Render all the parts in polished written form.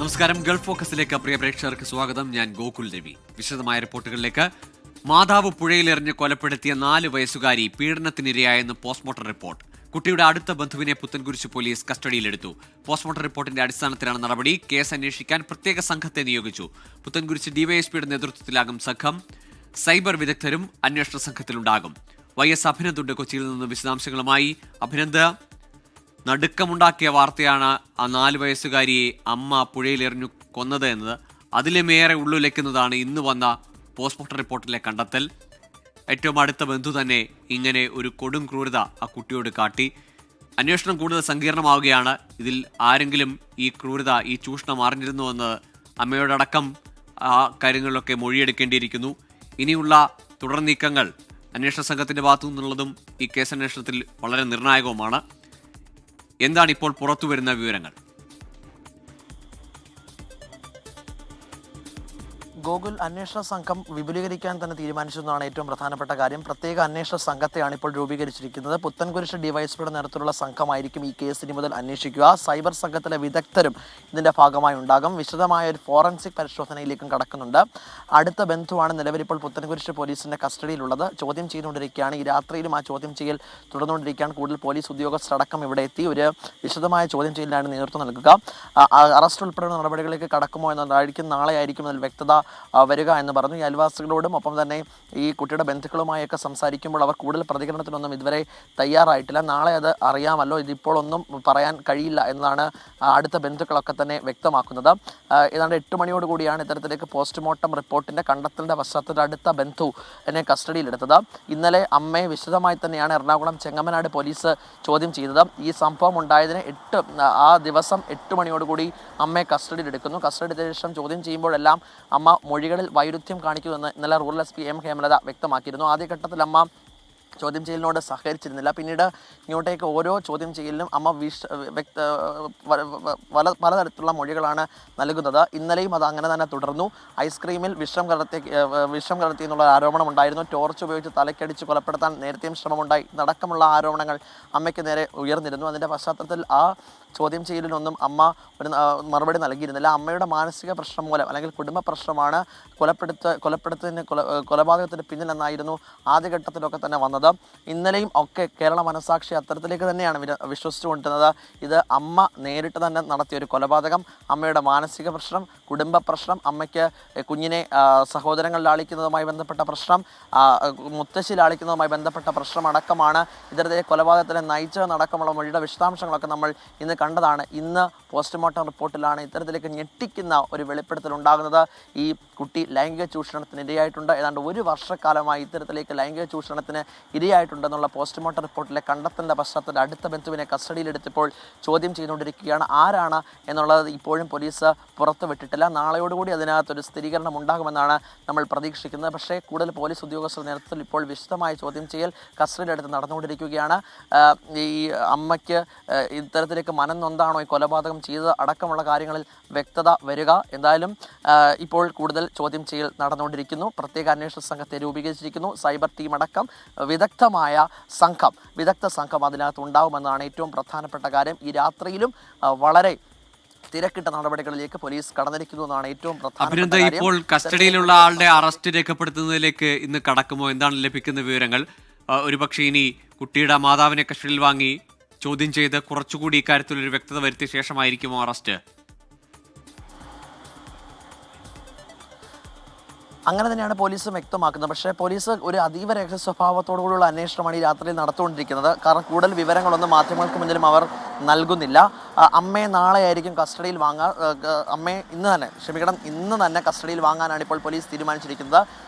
നമസ്കാരം. ഗൾഫ് ഫോക്കസിലേക്ക് പ്രിയ പ്രേക്ഷകർക്ക് സ്വാഗതം. ഞാൻ ഗോകുൽ രവി. വിശദമായ റിപ്പോർട്ടുകളിലേക്ക്. മാതാവ് പുഴയിലെറിഞ്ഞ് കൊലപ്പെടുത്തിയ 4 വയസ്സുകാരി പീഡനത്തിനിരയായെന്ന് പോസ്റ്റ്മോർട്ടം റിപ്പോർട്ട്. കുട്ടിയുടെ അടുത്ത ബന്ധുവിനെ പുത്തൻകുരിശ് പോലീസ് കസ്റ്റഡിയിലെടുത്തു. പോസ്റ്റ്മോർട്ടം റിപ്പോർട്ടിന്റെ അടിസ്ഥാനത്തിലാണ് നടപടി. കേസ് അന്വേഷിക്കാൻ പ്രത്യേക സംഘത്തെ നിയോഗിച്ചു. പുത്തൻകുരിശ് ഡിവൈഎസ്പിയുടെ നേതൃത്വത്തിലാകും സംഘം. സൈബർ വിദഗ്ധരും അന്വേഷണ സംഘത്തിലുണ്ടാകും. YS അഭിനന്ദുണ്ട് കൊച്ചിയിൽ നിന്ന് വിശദാംശങ്ങളുമായി. അഭിനന്ദ്, നടുക്കമുണ്ടാക്കിയ വാർത്തയാണ് ആ 4 വയസ്സുകാരിയെ അമ്മ പുഴയിലെറിഞ്ഞു കൊന്നത് എന്നത്. അതിലുമേറെ ഉള്ളുലയ്ക്കുന്നതാണ് ഇന്ന് വന്ന പോസ്റ്റ്മോർട്ടം റിപ്പോർട്ടിലെ കണ്ടെത്തൽ. ഏറ്റവും അടുത്ത ബന്ധു തന്നെ ഇങ്ങനെ ഒരു കൊടും ക്രൂരത ആ കുട്ടിയോട് കാട്ടി. അന്വേഷണം കൂടുതൽ സങ്കീർണമാവുകയാണ്. ഇതിൽ ആരെങ്കിലും ഈ ക്രൂരത, ഈ ചൂഷണം അറിഞ്ഞിരുന്നുവെന്ന് അമ്മയോടടക്കം ആ കാര്യങ്ങളിലൊക്കെ മൊഴിയെടുക്കേണ്ടിയിരിക്കുന്നു. ഇനിയുള്ള തുടർ നീക്കങ്ങൾ അന്വേഷണ സംഘത്തിന്റെ ഭാഗത്തു നിന്നുള്ളതും ഈ കേസന്വേഷണത്തിൽ വളരെ നിർണായകവുമാണ്. എന്താണ് ഇപ്പോൾ പുറത്തുവരുന്ന വിവരങ്ങൾ? ഗൂഗിൾ അന്വേഷണ സംഘം വിപുലീകരിക്കാൻ തന്നെ തീരുമാനിച്ചതെന്നാണ് ഏറ്റവും പ്രധാനപ്പെട്ട കാര്യം. പ്രത്യേക അന്വേഷണ സംഘത്തെയാണ് ഇപ്പോൾ രൂപീകരിച്ചിരിക്കുന്നത്. പുത്തൻകുരിശ് ഡിവൈഎസ്പിയുടെ നേതൃത്വത്തിലുള്ള സംഘമായിരിക്കും ഈ കേസ് ഇനി മുതൽ അന്വേഷിക്കുക. സൈബർ സംഘത്തിലെ വിദഗ്ധരും ഇതിന്റെ ഭാഗമായി ഉണ്ടാകും. വിശദമായ ഒരു ഫോറൻസിക് പരിശോധനയിലേക്കും കടക്കുന്നുണ്ട്. അടുത്ത ബന്ധുവാണ് നിലവിൽ ഇപ്പോൾ പുത്തൻകുരിശ് പോലീസിന്റെ കസ്റ്റഡിയിലുള്ളത്. ചോദ്യം ചെയ്തുകൊണ്ടിരിക്കുകയാണ്. ഈ രാത്രിയിലും ആ ചോദ്യം ചെയ്യൽ തുടർന്നുകൊണ്ടിരിക്കുകയാണ്. കൂടുതൽ പോലീസ് ഉദ്യോഗസ്ഥരടക്കം ഇവിടെ എത്തി ഒരു വിശദമായ ചോദ്യം ചെയ്യലിനാണ് നേതൃത്വം നൽകുക. അറസ്റ്റ് ഉൾപ്പെടെയുള്ള നടപടികളിലേക്ക് കടക്കുമോ എന്നതായിരിക്കും നാളെ ആയിരിക്കും അതിൽ വ്യക്തത വരിക എന്ന് പറഞ്ഞു. ഈ അയൽവാസികളോടും ഒപ്പം തന്നെ ഈ കുട്ടിയുടെ ബന്ധുക്കളുമായൊക്കെ സംസാരിക്കുമ്പോൾ അവർ കൂടുതൽ പ്രതികരണത്തിനൊന്നും ഇതുവരെ തയ്യാറായിട്ടില്ല. നാളെ അത് അറിയാമല്ലോ, ഇതിപ്പോൾ ഒന്നും പറയാൻ കഴിയില്ല എന്നതാണ് അടുത്ത ബന്ധുക്കളൊക്കെ തന്നെ വ്യക്തമാക്കുന്നത്. ഏതാണ്ട് 8 മണിയോടുകൂടിയാണ് ഇത്തരത്തിലേക്ക് പോസ്റ്റ്മോർട്ടം റിപ്പോർട്ടിന്റെ കണ്ടെത്തലിന്റെ പശ്ചാത്തലത്തിൽ അടുത്ത ബന്ധു എന്നെ കസ്റ്റഡിയിലെടുത്തത്. ഇന്നലെ അമ്മയെ വിശദമായി തന്നെയാണ് എറണാകുളം ചെങ്ങമനാട് പോലീസ് ചോദ്യം ചെയ്തത്. ഈ സംഭവം ഉണ്ടായതിന് ആ ദിവസം 8 മണിയോടുകൂടി അമ്മയെ കസ്റ്റഡിയിലെടുക്കുന്നു. കസ്റ്റഡി എടുത്ത ശേഷം ചോദ്യം ചെയ്യുമ്പോഴെല്ലാം അമ്മ മൊഴികളിൽ വൈരുദ്ധ്യം കാണിക്കുമെന്ന് ഇന്നലെ റൂറൽ SP M ഹേമലത വ്യക്തമാക്കിയിരുന്നു. ആദ്യഘട്ടത്തിൽ അമ്മ ചോദ്യം ചെയ്യലിനോട് സഹകരിച്ചിരുന്നില്ല. പിന്നീട് ഇങ്ങോട്ടേക്ക് ഓരോ ചോദ്യം ചെയ്യലിനും അമ്മ പലതരത്തിലുള്ള മൊഴികളാണ് നൽകുന്നത്. ഇന്നലെയും അത് അങ്ങനെ തന്നെ തുടർന്നു. ഐസ്ക്രീമിൽ വിഷം കലർത്തി എന്നുള്ള ആരോപണം ഉണ്ടായിരുന്നു. ടോർച്ച് ഉപയോഗിച്ച് തലക്കടിച്ച് കൊലപ്പെടുത്താൻ നേരത്തെയും ശ്രമമുണ്ടായി നടക്കമുള്ള ആരോപണങ്ങൾ അമ്മയ്ക്ക് നേരെ ഉയർന്നിരുന്നു. അതിൻ്റെ പശ്ചാത്തലത്തിൽ ആ ചോദ്യം ചെയ്യലിനൊന്നും അമ്മ ഒരു മറുപടി നൽകിയിരുന്നില്ല. അമ്മയുടെ മാനസിക പ്രശ്നം മൂലം അല്ലെങ്കിൽ കുടുംബ പ്രശ്നമാണ് കൊലപാതകത്തിന് പിന്നിലെന്നായിരുന്നു ആദ്യഘട്ടത്തിലൊക്കെ തന്നെ വന്നത്. ഇന്നലെയും ഒക്കെ കേരള മനസാക്ഷി അത്തരത്തിലേക്ക് തന്നെയാണ് വിശ്വസിച്ചുകൊണ്ടിരുന്നത്. ഇത് അമ്മ നേരിട്ട് തന്നെ നടത്തിയൊരു കൊലപാതകം, അമ്മയുടെ മാനസിക പ്രശ്നം, കുടുംബ പ്രശ്നം, അമ്മയ്ക്ക് കുഞ്ഞിനെ സഹോദരങ്ങൾ ലാളിക്കുന്നതുമായി ബന്ധപ്പെട്ട പ്രശ്നം, മുത്തശ്ശി ലാളിക്കുന്നതുമായി ബന്ധപ്പെട്ട പ്രശ്നം അടക്കമാണ് ഇത്തരത്തിലെ കൊലപാതകത്തിലെ നയിച്ചതെന്നടക്കമുള്ള മൊഴിയുടെ വിശദാംശങ്ങളൊക്കെ നമ്മൾ ഇന്ന് കണ്ടതാണ്. ഇന്ന് പോസ്റ്റ്മോർട്ടം റിപ്പോർട്ടിലാണ് ഇത്തരത്തിലേക്ക് ഞെട്ടിക്കുന്ന ഒരു വെളിപ്പെടുത്തൽ ഉണ്ടാകുന്നത്. ഈ കുട്ടി ലൈംഗിക ചൂഷണത്തിന് ഇരയായിട്ടുണ്ട്. ഏതാണ്ട് 1 വർഷക്കാലമായി ഇത്തരത്തിലേക്ക് ലൈംഗിക ചൂഷണത്തിന് ഇരയായിട്ടുണ്ടെന്നുള്ള പോസ്റ്റ്മോർട്ടം റിപ്പോർട്ടിലെ കണ്ടെത്തലിൻ്റെ പശ്ചാത്തലത്തിൽ അടുത്ത ബന്ധുവിനെ കസ്റ്റഡിയിലെടുത്തപ്പോൾ ചോദ്യം ചെയ്തുകൊണ്ടിരിക്കുകയാണ്. ആരാണ് എന്നുള്ളത് ഇപ്പോഴും പോലീസ് പുറത്തുവിട്ടിട്ടില്ല. നാളെയോടുകൂടി അതിനകത്തൊരു സ്ഥിരീകരണം ഉണ്ടാകുമെന്നാണ് നമ്മൾ പ്രതീക്ഷിക്കുന്നത്. പക്ഷേ കൂടുതൽ പോലീസ് ഉദ്യോഗസ്ഥരുടെ നേതൃത്വത്തിൽ ഇപ്പോൾ വിശദമായ ചോദ്യം ചെയ്യൽ കസ്റ്റഡിയിലെടുത്ത് നടന്നുകൊണ്ടിരിക്കുകയാണ്. ഈ അമ്മയ്ക്ക് ഇത്തരത്തിലേക്ക് മനംനൊന്താണോ ഈ കൊലപാതകം ചെയ്തത് അടക്കമുള്ള കാര്യങ്ങളിൽ വ്യക്തത വരിക. എന്തായാലും ഇപ്പോൾ കൂടുതൽ ചോദ്യം ചെയ്യൽ നടന്നുകൊണ്ടിരിക്കുന്നു. പ്രത്യേക അന്വേഷണ സംഘത്തെ രൂപീകരിച്ചിരിക്കുന്നു. സൈബർ ടീം അടക്കം വിദഗ്ധ സംഘം അതിനകത്ത് ഉണ്ടാകുമെന്നാണ് ഏറ്റവും പ്രധാനപ്പെട്ട കാര്യം. ഈ രാത്രിയിലും വളരെ തിരക്കിട്ട നടപടികളിലേക്ക് പോലീസ് കടന്നിരിക്കുന്നു എന്നാണ് ഏറ്റവും പ്രധാനപ്പെട്ട കാര്യം. ഇപ്പോൾ കസ്റ്റഡിയിലുള്ള ആളുടെ അറസ്റ്റ് രേഖപ്പെടുത്തുന്നതിലേക്ക് ഇന്ന് കടക്കുമോ? എന്താണ് ലഭിക്കുന്ന വിവരങ്ങൾ? ഒരുപക്ഷെ ഇനി കുട്ടിയുടെ മാതാവിനെ കസ്റ്റഡിയിൽ വാങ്ങി ചോദ്യം ചെയ്ത് കുറച്ചുകൂടി ഇക്കാര്യത്തിൽ ഒരു വ്യക്തത വരുത്തിയ ശേഷമായിരിക്കുമോ അറസ്റ്റ്? അങ്ങനെ തന്നെയാണ് പോലീസ് വ്യക്തമാക്കുന്നത്. പക്ഷേ പോലീസ് ഒരു അതീവ രഹസ്യ സ്വഭാവത്തോടുകൂടിയുള്ള അന്വേഷണമാണ് ഈ രാത്രിയിൽ നടത്തുകൊണ്ടിരിക്കുന്നത്. കാരണം കൂടുതൽ വിവരങ്ങളൊന്നും മാധ്യമങ്ങൾക്ക് മുന്നിലും അവർ നൽകുന്നില്ല. അമ്മയെ നാളെ ആയിരിക്കും കസ്റ്റഡിയിൽ അമ്മയെ ഇന്ന് തന്നെ കസ്റ്റഡിയിൽ വാങ്ങാനാണ് ഇപ്പോൾ പോലീസ് തീരുമാനിച്ചിരിക്കുന്നത്.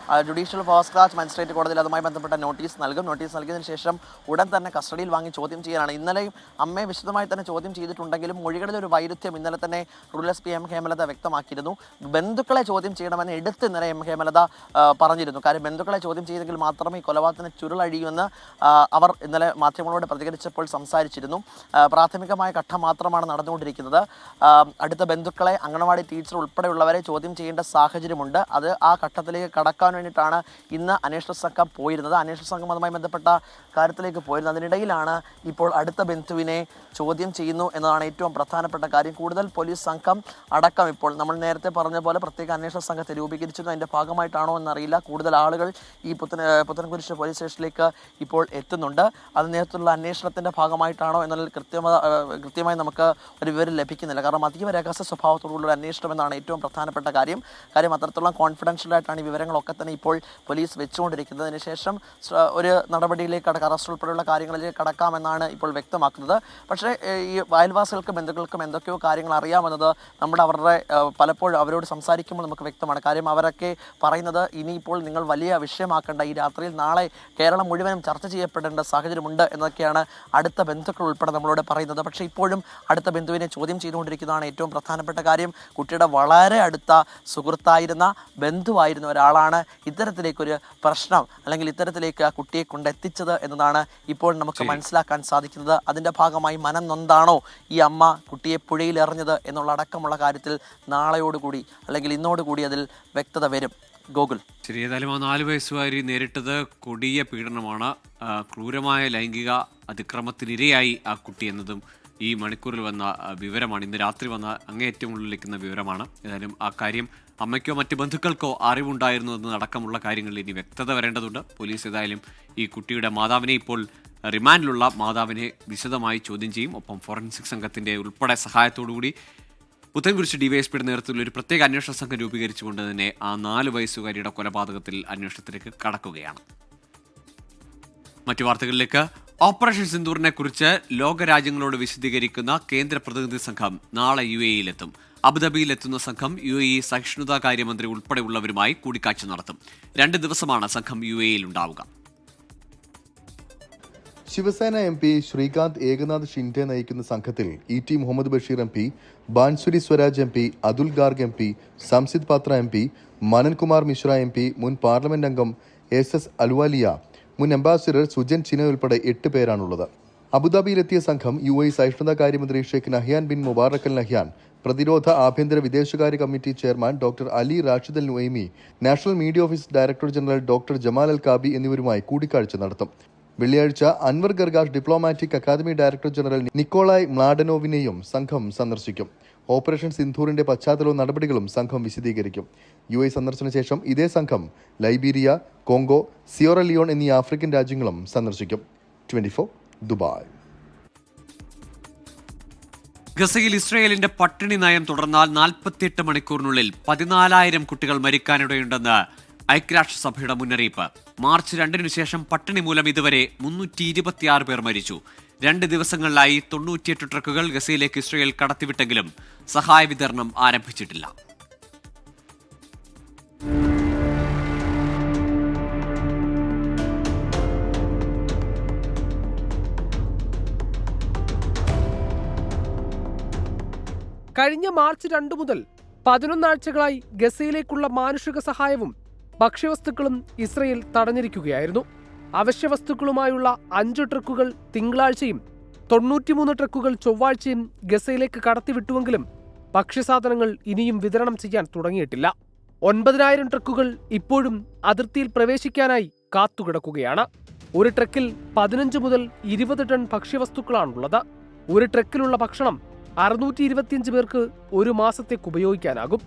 ജുഡീഷ്യൽ ഫസ്റ്റ് ക്ലാസ് മജിസ്ട്രേറ്റ് കോടതിയിൽ അതുമായി ബന്ധപ്പെട്ട നോട്ടീസ് നൽകും. നോട്ടീസ് നൽകിയതിനു ശേഷം ഉടൻ തന്നെ കസ്റ്റഡിയിൽ വാങ്ങി ചോദ്യം ചെയ്യാനാണ്. ഇന്നലെയും അമ്മയെ വിശദമായി തന്നെ ചോദ്യം ചെയ്തിട്ടുണ്ടെങ്കിലും മൊഴികളിൽ ഒരു വൈരുദ്ധ്യം ഇന്നലെ തന്നെ റൂറൽ SP M ഹേമലത വ്യക്തമാക്കിയിരുന്നു. ബന്ധുക്കളെ ചോദ്യം ചെയ്യണമെന്ന് എടുത്ത് ഇന്നലെ M ഹേമലത പറഞ്ഞിരുന്നു. കാര്യം ബന്ധുക്കളെ ചോദ്യം ചെയ്തെങ്കിൽ മാത്രമേ ഈ കൊലപാതകത്തിന് ചുരുളഴിയുമെന്ന് അവർ ഇന്നലെ മാധ്യമങ്ങളോട് പ്രതികരിച്ചപ്പോൾ സംസാരിച്ചിരുന്നു. പ്രാഥമികമായ ഘട്ടം മാത്രമാണ് തന്നെയാണ് നടന്നുകൊണ്ടിരിക്കുന്നത്. അടുത്ത ബന്ധുക്കളെ, അംഗനവാടി ടീച്ചർ ഉൾപ്പെടെയുള്ളവരെ ചോദ്യം ചെയ്യേണ്ട സാഹചര്യമുണ്ട്. അത് ആ ഘട്ടത്തിലേക്ക് കടക്കാൻ വേണ്ടിയിട്ടാണ് ഇന്ന് അന്വേഷണ സംഘം പോയിരുന്നത്. അന്വേഷണ സംഘം അതുമായി ബന്ധപ്പെട്ട കാര്യത്തിലേക്ക് പോയിരുന്നത്. അതിനിടയിലാണ് ഇപ്പോൾ അടുത്ത ബന്ധുവിനെ ചോദ്യം ചെയ്യുന്നു എന്നതാണ് ഏറ്റവും പ്രധാനപ്പെട്ട കാര്യം. കൂടുതൽ പോലീസ് സംഘം അടക്കം ഇപ്പോൾ നമ്മൾ നേരത്തെ പറഞ്ഞ പോലെ പ്രത്യേക അന്വേഷണ സംഘത്തെ രൂപീകരിച്ചിരുന്നു. അതിൻ്റെ ഭാഗമായിട്ടാണോ എന്നറിയില്ല. കൂടുതൽ ആളുകൾ ഈ പുത്തൻകുരിശ് പോലീസ് സ്റ്റേഷനിലേക്ക് ഇപ്പോൾ എത്തുന്നുണ്ട്. അത് നേരത്തുള്ള അന്വേഷണത്തിൻ്റെ ഭാഗമായിട്ടാണോ എന്നുള്ള കൃത്യമായി നമുക്ക് ഒരു വിവരം ലഭിക്കുന്നില്ല. കാരണം അതീവ രഹസ്യ സ്വഭാവത്തോടുള്ള ഒരു അന്വേഷണം എന്നാണ് ഏറ്റവും പ്രധാനപ്പെട്ട കാര്യം. അത്രത്തോളം കോൺഫിഡൻഷ്യലായിട്ടാണ് ഈ വിവരങ്ങളൊക്കെ തന്നെ ഇപ്പോൾ പോലീസ് വെച്ചുകൊണ്ടിരിക്കുന്നത്. അതിനുശേഷം ഒരു നടപടിയിലേക്ക് അറസ്റ്റ് ഉൾപ്പെടെയുള്ള കാര്യങ്ങളിലേക്ക് കടക്കാമെന്നാണ് ഇപ്പോൾ വ്യക്തമാക്കുന്നത്. പക്ഷേ ഈ അയൽവാസികൾക്കും ബന്ധുക്കൾക്കും എന്തൊക്കെയോ കാര്യങ്ങൾ അറിയാമെന്നത് അവരുടെ പലപ്പോഴും അവരോട് സംസാരിക്കുമ്പോൾ നമുക്ക് വ്യക്തമാണ്. കാര്യം അവരൊക്കെ പറയുന്നത് ഇനിയിപ്പോൾ നിങ്ങൾ വലിയ വിഷയമാക്കേണ്ട, ഈ രാത്രിയിൽ നാളെ കേരളം മുഴുവനും ചർച്ച ചെയ്യപ്പെടേണ്ട സാഹചര്യമുണ്ട് എന്നൊക്കെയാണ് അടുത്ത ബന്ധുക്കൾ ഉൾപ്പെടെ നമ്മളോട് പറയുന്നത്. പക്ഷേ ഇപ്പോഴും അടുത്ത ബന്ധുവിനെ ചോദ്യം ചെയ്തുകൊണ്ടിരിക്കുന്നതാണ് ഏറ്റവും പ്രധാനപ്പെട്ട കാര്യം. കുട്ടിയുടെ വളരെ അടുത്ത സുഹൃത്തായിരുന്ന, ബന്ധുവായിരുന്ന ഒരാളാണ് ഇത്തരത്തിലേക്കൊരു പ്രശ്നം അല്ലെങ്കിൽ ഇത്തരത്തിലേക്ക് ആ കുട്ടിയെ കൊണ്ടെത്തിച്ചത് എന്നതാണ് ഇപ്പോൾ നമുക്ക് മനസ്സിലാക്കാൻ സാധിക്കുന്നത്. അതിൻ്റെ ഭാഗമായി മനം നൊന്താണോ ഈ അമ്മ കുട്ടിയെ പുഴയിൽ എറിഞ്ഞത് എന്നുള്ള അടക്കമുള്ള കാര്യത്തിൽ നാളെയോടുകൂടി അല്ലെങ്കിൽ ഇന്നോടുകൂടി അതിൽ വ്യക്തത വരും. ഗോകുൽ, ശരി. ഏതായാലും ആ 4 വയസ്സുകാരി നേരിട്ടത് കൊടിയ പീഡനമാണ്, ക്രൂരമായ ലൈംഗിക അതിക്രമത്തിനിരയായി ആ കുട്ടി എന്നതും ഈ മണിക്കൂറിൽ വന്ന വിവരമാണ്. ഇന്ന് രാത്രി വന്ന അങ്ങേയറ്റം ഉള്ളിലേക്കുന്ന വിവരമാണ്. ഏതായാലും ആ കാര്യം അമ്മയ്ക്കോ മറ്റ് ബന്ധുക്കൾക്കോ അറിവുണ്ടായിരുന്നു എന്നതടക്കമുള്ള കാര്യങ്ങളിൽ ഇനി വ്യക്തത വരേണ്ടതുണ്ട്. പോലീസ് ഏതായാലും ഈ കുട്ടിയുടെ മാതാവിനെ, ഇപ്പോൾ റിമാൻഡിലുള്ള മാതാവിനെ വിശദമായി ചോദ്യം ചെയ്യും. ഒപ്പം ഫോറൻസിക് സംഘത്തിൻ്റെ ഉൾപ്പെടെ സഹായത്തോടുകൂടി പുത്തൻകുരിശ് ഡിവൈഎസ്പിയുടെ നേതൃത്വത്തിൽ ഒരു പ്രത്യേക അന്വേഷണ സംഘം രൂപീകരിച്ചുകൊണ്ട് തന്നെ ആ 4 വയസ്സുകാരിയുടെ കൊലപാതകത്തിൽ അന്വേഷണത്തിലേക്ക് കടക്കുകയാണ്. മറ്റു വാർത്തകളിലേക്ക്. ഓപ്പറേഷൻ സിന്ദൂറിനെ കുറിച്ച് ലോകരാജ്യങ്ങളോട് വിശദീകരിക്കുന്ന കേന്ദ്ര പ്രതിനിധി സംഘം നാളെ UAE-യിലെത്തും. അബുദാബിയിലെത്തുന്ന സംഘം UAE സഹിഷ്ണുതാ കാര്യമന്ത്രി ഉൾപ്പെടെയുള്ളവരുമായി കൂടിക്കാഴ്ച നടത്തും. 2 ദിവസമാണ് സംഘം UAE-യിൽ ഉണ്ടാവുക. ശിവസേന MP ശ്രീകാന്ത് ഏകനാഥ് ഷിൻഡെ നയിക്കുന്ന സംഘത്തിൽ ET Muhammad Basheer MP, bansuri Swaraj MP, Atul Garg MP, സംസിദ് പാത്ര MP, മനൻകുമാർ മിശ്ര MP, മുൻ പാർലമെന്റ് അംഗം SS അലുവാലിയ, മുൻ അംബാസിഡർ സുജൻ ചിന ഉൾപ്പെടെ 8 പേരാണുള്ളത്. അബുദാബിയിലെത്തിയ സംഘം UAE സഹിഷ്ണുതാ കാര്യമന്ത്രി Sheikh Nahyan bin Mubarak Al Nahyan, പ്രതിരോധ ആഭ്യന്തര വിദേശകാര്യ committee chairman doctor Ali Rashid Al Nuaimi, national media office director general doctor Jamal Al Kaabi എന്നിവരുമായി കൂടിക്കാഴ്ച നടത്തും. വെള്ളിയാഴ്ച Anwar Gargash diplomatic academy director general Nikolay മ്ലാഡനോവിനെയും സംഘം സന്ദർശിക്കും. ഓപ്പറേഷൻ സിന്ധൂറിന്റെ പശ്ചാത്തലവും നടപടികളും സംഘം വിശദീകരിക്കും. UAE സന്ദർശന ശേഷം ഇതേ സംഘം ലൈബീരിയ, കോങ്കോ, സിയോറ ലിയോൺ എന്നീ ആഫ്രിക്കൻ രാജ്യങ്ങളും സന്ദർശിക്കും. 24 ദുബായ്. ഗസയിൽ ഇസ്രയേലിന്റെ പട്ടിണി നയം തുടർന്നാൽ 48 മണിക്കൂറിനുള്ളിൽ 14,000 കുട്ടികൾ മരിക്കാനിടയുണ്ടെന്ന് ഐക്യരാഷ്ട്രസഭയുടെ മുന്നറിയിപ്പ്. മാർച്ച് 2-ന് ശേഷം പട്ടിണി മൂലം ഇതുവരെ 326 പേർ മരിച്ചു. 2 ദിവസങ്ങളിലായി 98 ട്രക്കുകൾ ഗസയിലേക്ക് ഇസ്രയേൽ കടത്തിവിട്ടെങ്കിലും സഹായ വിതരണം ആരംഭിച്ചിട്ടില്ല. കഴിഞ്ഞ മാർച്ച് 2 മുതൽ 11 ആഴ്ചകളായി ഗസയിലേക്കുള്ള മാനുഷിക സഹായവും ഭക്ഷ്യവസ്തുക്കളും ഇസ്രയേൽ തടഞ്ഞിരിക്കുകയായിരുന്നു. അവശ്യവസ്തുക്കളുമായുള്ള 5 ട്രക്കുകൾ തിങ്കളാഴ്ചയും 93 ട്രക്കുകൾ ചൊവ്വാഴ്ചയും ഗസയിലേക്ക് കടത്തിവിട്ടുവെങ്കിലും ഭക്ഷ്യസാധനങ്ങൾ ഇനിയും വിതരണം ചെയ്യാൻ തുടങ്ങിയിട്ടില്ല. 9,000 ട്രക്കുകൾ ഇപ്പോഴും അതിർത്തിയിൽ പ്രവേശിക്കാനായി കാത്തുകിടക്കുകയാണ്. ഒരു ട്രക്കിൽ 15 മുതൽ 20 ടൺ ഭക്ഷ്യവസ്തുക്കളാണുള്ളത്. ഒരു ട്രക്കിലുള്ള ഭക്ഷണം 625 പേർക്ക് ഒരു മാസത്തേക്ക് ഉപയോഗിക്കാനാകും.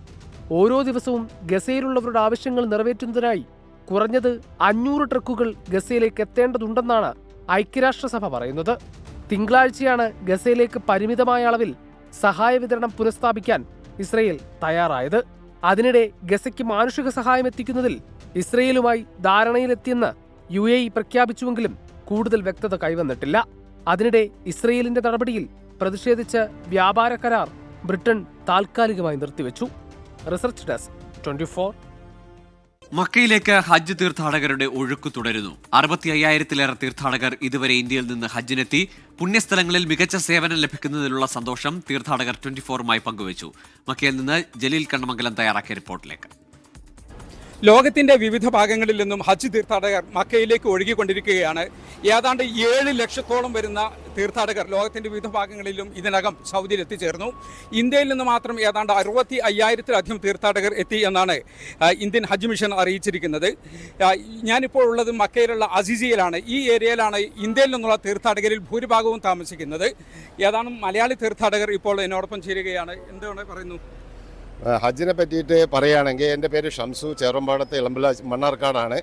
ഓരോ ദിവസവും ഗസയിലുള്ളവരുടെ ആവശ്യങ്ങൾ നിറവേറ്റുന്നതിനായി കുറഞ്ഞത് 500 ട്രക്കുകൾ ഗസയിലേക്ക് എത്തേണ്ടതുണ്ടെന്നാണ് ഐക്യരാഷ്ട്രസഭ പറയുന്നത്. തിങ്കളാഴ്ചയാണ് ഗസയിലേക്ക് പരിമിതമായ അളവിൽ സഹായ വിതരണം പുനഃസ്ഥാപിക്കാൻ ഇസ്രയേൽ തയ്യാറായത്. അതിനിടെ ഗസയ്ക്ക് മാനുഷിക സഹായം എത്തിക്കുന്നതിൽ ഇസ്രയേലുമായി ധാരണയിലെത്തിയെന്ന് UAE പ്രഖ്യാപിച്ചുവെങ്കിലും കൂടുതൽ വ്യക്തത കൈവന്നിട്ടില്ല. അതിനിടെ ഇസ്രയേലിന്റെ നടപടിയിൽ പ്രതിഷേധിച്ച് വ്യാപാര കരാർ ബ്രിട്ടൻ താൽക്കാലികമായി നിർത്തിവെച്ചു. Research desk 24. മക്കയിലേക്ക് ഹജ്ജ് തീർത്ഥാടകരുടെ ഒഴുക്ക് തുടരുന്നു. 65,000-ലേറെ തീർത്ഥാടകർ ഇതുവരെ ഇന്ത്യയിൽ നിന്ന് ഹജ്ജിനെത്തി. പുണ്യസ്ഥലങ്ങളിൽ മികച്ച സേവനം ലഭിക്കുന്നതിലുള്ള സന്തോഷം തീർത്ഥാടകർ 24-മായി പങ്കുവച്ചു. മക്കയിൽ നിന്ന് ജലീൽ കണ്ണമംഗലം തയ്യാറാക്കിയ റിപ്പോർട്ടിലേക്ക്. ലോകത്തിൻ്റെ വിവിധ ഭാഗങ്ങളിൽ നിന്നും ഹജ്ജ് തീർത്ഥാടകർ മക്കയിലേക്ക് ഒഴുകിക്കൊണ്ടിരിക്കുകയാണ്. ഏതാണ്ട് 7 ലക്ഷത്തോളം വരുന്ന തീർത്ഥാടകർ ലോകത്തിൻ്റെ വിവിധ ഭാഗങ്ങളിലും ഇതിനകം സൗദിയിൽ എത്തിച്ചേർന്നു. ഇന്ത്യയിൽ നിന്ന് മാത്രം ഏതാണ്ട് 65,000-ലധികം തീർത്ഥാടകർ എത്തി എന്നാണ് ഇന്ത്യൻ ഹജ്ജ് മിഷൻ അറിയിച്ചിരിക്കുന്നത്. ഞാനിപ്പോൾ ഉള്ളത് മക്കയിലുള്ള അസീസിയയിലാണ്. ഈ ഏരിയയിലാണ് ഇന്ത്യയിൽ നിന്നുള്ള തീർത്ഥാടകരിൽ ഭൂരിഭാഗവും താമസിക്കുന്നത്. ഏതാണ്ട് മലയാളി തീർത്ഥാടകർ ഇപ്പോൾ എന്നോടൊപ്പം ചേരുകയാണ്. എന്താണ് പറയുന്നു? ഹജ്ജിനെ പറ്റിയിട്ട് പറയുകയാണെങ്കിൽ എൻ്റെ പേര് ഷംസു, ചേറമ്പാടത്ത് ഇളമ്പല മണ്ണാർക്കാടാണ്.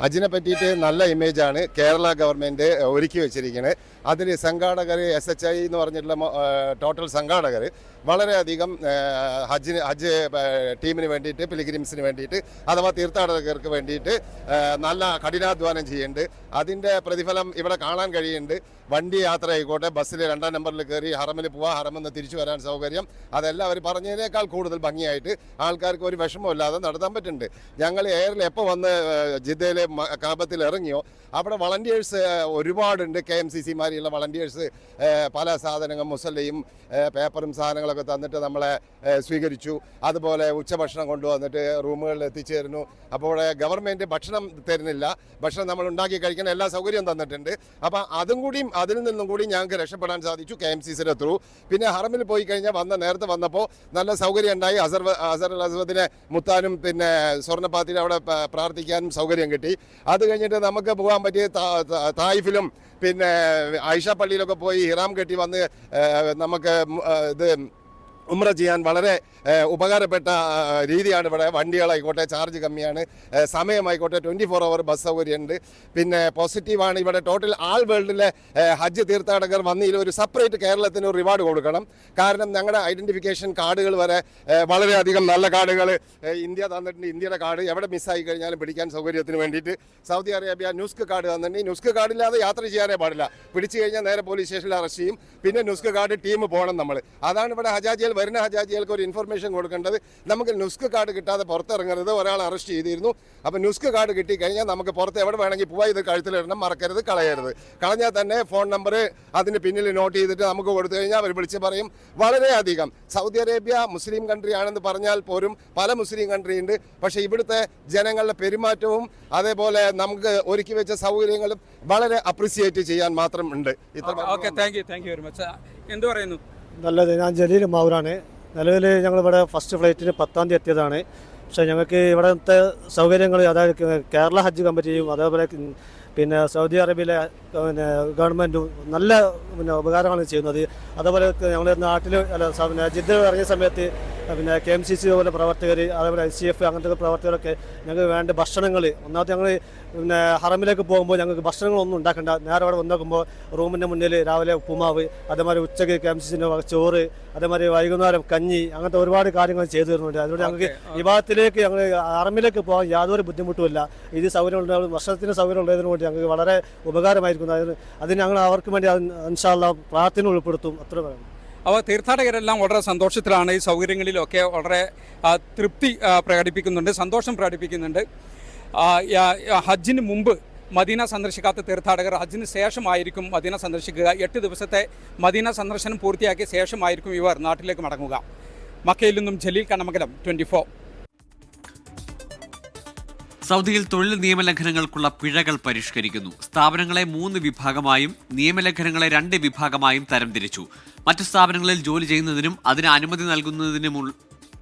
ഹജ്ജിനെ പറ്റിയിട്ട് നല്ല ഇമേജാണ് കേരള ഗവൺമെൻറ് ഒരുക്കി വെച്ചിരിക്കുന്നത്. അതിൽ സംഘാടകർ SHI എന്ന് പറഞ്ഞിട്ടുള്ള ടോട്ടൽ സംഘാടകർ വളരെയധികം ഹജ്ജ് ടീമിന് വേണ്ടിയിട്ട്, പിലിഗ്രിംസിന് വേണ്ടിയിട്ട് അഥവാ തീർത്ഥാടകർക്ക് വേണ്ടിയിട്ട് നല്ല കഠിനാധ്വാനം ചെയ്യുന്നുണ്ട്. അതിൻ്റെ പ്രതിഫലം ഇവിടെ കാണാൻ കഴിയുന്നുണ്ട്. വണ്ടി യാത്ര ആയിക്കോട്ടെ, ബസ്സിൽ 2-ാം നമ്പറിൽ കയറി ഹറമിൽ പോവാം, ഹറമിൽ നിന്ന് തിരിച്ചു വരാൻ സൗകര്യം, അതെല്ലാം അവർ പറഞ്ഞതിനേക്കാൾ കൂടുതൽ ഭംഗിയായിട്ട് ആൾക്കാർക്ക് ഒരു വിഷമമില്ലാതെ നടത്താൻ പറ്റുന്നുണ്ട്. ഞങ്ങൾ എയറിൽ എപ്പോൾ വന്ന് ജിദ്ദയിലെ കാബത്തിൽ ഇറങ്ങിയോ അവിടെ വളണ്ടിയേഴ്സ് ഒരുപാടുണ്ട്. KMCC-മാരിയുള്ള വളണ്ടിയേഴ്സ് പല സാധനങ്ങൾ മുസല്ലയും പേപ്പറും സാധനങ്ങളൊക്കെ തന്നിട്ട് നമ്മളെ സ്വീകരിച്ചു. അതുപോലെ ഉച്ചഭക്ഷണം കൊണ്ടുവന്നിട്ട് റൂമുകളിൽ എത്തിച്ചേരുന്നു. അപ്പോൾ ഗവൺമെൻറ് ഭക്ഷണം തരുന്നില്ല, ഭക്ഷണം നമ്മൾ ഉണ്ടാക്കി കഴിക്കാൻ എല്ലാ സൗകര്യവും തന്നിട്ടുണ്ട്. അപ്പോൾ അതിൽ നിന്നും കൂടി ഞങ്ങൾക്ക് രക്ഷപ്പെടാൻ സാധിച്ചു KMCC-യുടെ ത്രൂ. പിന്നെ ഹറമിൽ പോയി കഴിഞ്ഞാൽ നേരത്തെ വന്നപ്പോൾ നല്ല സൗകര്യം ഉണ്ടായി. അസർ അസ്വദിനെ മുത്താനും പിന്നെ സ്വർണ്ണപ്പാത്തിൽ അവിടെ പ്രാർത്ഥിക്കാനും സൗകര്യം കിട്ടി. അത് കഴിഞ്ഞിട്ട് നമുക്ക് പോകാൻ പറ്റിയ തായിഫിലും പിന്നെ ആയിഷ പള്ളിയിലൊക്കെ പോയി ഹിറാം കെട്ടി വന്ന് നമുക്ക് ഇത് ഉംറ ചെയ്യാൻ വളരെ ഉപകാരപ്പെട്ട രീതിയാണ്. ഇവിടെ വണ്ടികളായിക്കോട്ടെ ചാർജ് കമ്മിയാണ്, സമയമായിക്കോട്ടെ 24 അവർ ബസ് സൗകര്യമുണ്ട്. പിന്നെ പോസിറ്റീവാണ് ഇവിടെ ടോട്ടൽ ആൾ വേൾഡിലെ ഹജ്ജ് തീർത്ഥാടകർ വന്നതിൽ ഒരു സെപ്പറേറ്റ് കേരളത്തിന് ഒരു റിവാർഡ് കൊടുക്കണം. കാരണം ഞങ്ങളുടെ ഐഡൻറ്റിഫിക്കേഷൻ കാർഡുകൾ വരെ വളരെയധികം നല്ല കാർഡുകൾ ഇന്ത്യ തന്നിട്ടുണ്ട്. ഇന്ത്യയുടെ കാർഡ് എവിടെ മിസ്സായി കഴിഞ്ഞാലും പിടിക്കാൻ സൗകര്യത്തിന് വേണ്ടിയിട്ട് സൗദി അറേബ്യ നുസ്ക് കാർഡ് തന്നിട്ടുണ്ട്. നുസ്ക് കാർഡില്ലാതെ യാത്ര ചെയ്യാനേ പാടില്ല. പിടിച്ചു കഴിഞ്ഞാൽ നേരെ പോലീസ് സ്റ്റേഷനിൽ അറസ്റ്റ് ചെയ്യും. പിന്നെ നുസ്ക് കാർഡ് ടീം പോകണം നമ്മൾ. അതാണ് ഇവിടെ ഹജാജികൾ വരുന്ന ഹജാജികൾക്ക് ഒരു ഇൻഫർമേഷൻ കൊടുക്കേണ്ടത്. നമുക്ക് നുസ്ക് കാർഡ് കിട്ടാതെ പുറത്തിറങ്ങരുത്. ഒരാൾ അറസ്റ്റ് ചെയ്തിരുന്നു. അപ്പോൾ നുസ്ക് കാർഡ് കിട്ടിക്കഴിഞ്ഞാൽ നമുക്ക് പുറത്ത് എവിടെ വേണമെങ്കിൽ പോവാം. ഇത് കഴുത്തിലിടണം, മറക്കരുത്, കളയരുത്. കളഞ്ഞാൽ തന്നെ ഫോൺ നമ്പർ അതിന് പിന്നിൽ നോട്ട് ചെയ്തിട്ട് നമുക്ക് കൊടുത്തു കഴിഞ്ഞാൽ അവർ വിളിച്ച് പറയും. വളരെയധികം സൗദി അറേബ്യ മുസ്ലിം കൺട്രി ആണെന്ന് പറഞ്ഞാൽ പോലും പല മുസ്ലിം കൺട്രി ഉണ്ട്. പക്ഷേ ഇവിടുത്തെ ജനങ്ങളുടെ പെരുമാറ്റവും അതേപോലെ നമുക്ക് ഒരുക്കി വെച്ച സൗകര്യങ്ങളും വളരെ അപ്രിസിയേറ്റ് ചെയ്യാൻ മാത്രം ഉണ്ട്. Okay, thank you very much. എന്ത് പറയുന്നു? നല്ലത്. ഞാൻ ജലീൽ മാവൂരാണ്. നിലവിൽ ഞങ്ങളിവിടെ ഫസ്റ്റ് ഫ്ലൈറ്റിന് 10-ാം തീയതി എത്തിയതാണ്. പക്ഷേ ഞങ്ങൾക്ക് ഇവിടുത്തെ സൗകര്യങ്ങൾ, അതായത് കേരള ഹജ്ജ് കമ്മിറ്റിയും അതേപോലെ പിന്നെ സൗദി അറേബ്യയിലെ ഗവൺമെൻറ്റും നല്ല ഉപകാരമാണ് ചെയ്യുന്നത്. അതേപോലെ ഞങ്ങളുടെ നാട്ടിൽ ജിദ്ദ ഇറങ്ങിയ സമയത്ത് KMCC പോലെ പ്രവർത്തകർ, അതേപോലെ ICF അങ്ങനത്തെ പ്രവർത്തകരൊക്കെ ഞങ്ങൾക്ക് വേണ്ട ഭക്ഷണങ്ങൾ, ഒന്നാമത്തെ ഞങ്ങൾ ഹറമിലേക്ക് പോകുമ്പോൾ ഞങ്ങൾക്ക് ഭക്ഷണങ്ങളൊന്നും ഉണ്ടാക്കണ്ട. നേരെ അവിടെ വന്ന് നോക്കുമ്പോൾ റൂമിൻ്റെ മുന്നിൽ രാവിലെ ഉപ്പുമാവ്, അതേമാതിരി ഉച്ചയ്ക്ക് KMCC-ൻ്റെ ചോറ്, അതേമാതിരി വൈകുന്നേരം കഞ്ഞി, അങ്ങനത്തെ ഒരുപാട് കാര്യങ്ങൾ ചെയ്തു തരുന്നുണ്ട്. അതുകൊണ്ട് ഞങ്ങൾക്ക് ഈ ഭാഗത്തിലേക്ക് ഞങ്ങൾ ഹറമിലേക്ക് പോകാൻ യാതൊരു ബുദ്ധിമുട്ടുമില്ല. ഇത് സൗകര്യമുള്ള ഭക്ഷണത്തിന് സൗകര്യം ഉള്ളതിന് വേണ്ടി ഞങ്ങൾക്ക് വളരെ ഉപകാരമായിരിക്കുന്നു. അതിന് ഞങ്ങൾ അവർക്ക് വേണ്ടി ഇൻഷാ അല്ലാഹ് പ്രാർത്ഥന ഉൾപ്പെടുത്തും. അത്ര പറയാം. അപ്പോൾ തീർത്ഥാടകരെല്ലാം വളരെ സന്തോഷത്തിലാണ്. ഈ സൗകര്യങ്ങളിലൊക്കെ വളരെ തൃപ്തി പ്രകടിപ്പിക്കുന്നുണ്ട്, സന്തോഷം പ്രകടിപ്പിക്കുന്നുണ്ട്. ഹജ്ജിന് മുമ്പ് മദീന സന്ദർശിക്കാത്ത തീർത്ഥാടകർ ഹജ്ജിന് ശേഷമായിരിക്കും മദീന സന്ദർശിക്കുക. 8 ദിവസത്തെ മദീന സന്ദർശനം പൂർത്തിയാക്കിയ ശേഷമായിരിക്കും ഇവർ നാട്ടിലേക്ക് മടങ്ങുക. മക്കയിൽ നിന്നും ജലീൽ കണ്ണമംഗലം, 24. സൗദിയിൽ തൊഴിൽ നിയമലംഘനങ്ങൾക്കുള്ള പിഴകൾ പരിഷ്കരിക്കുന്നു. സ്ഥാപനങ്ങളെ 3 വിഭാഗമായും നിയമലംഘനങ്ങളെ 2 വിഭാഗമായും തരംതിരിച്ചു. മറ്റു സ്ഥാപനങ്ങളിൽ ജോലി ചെയ്യുന്നതിനും അതിന് അനുമതി നൽകുന്നതിനും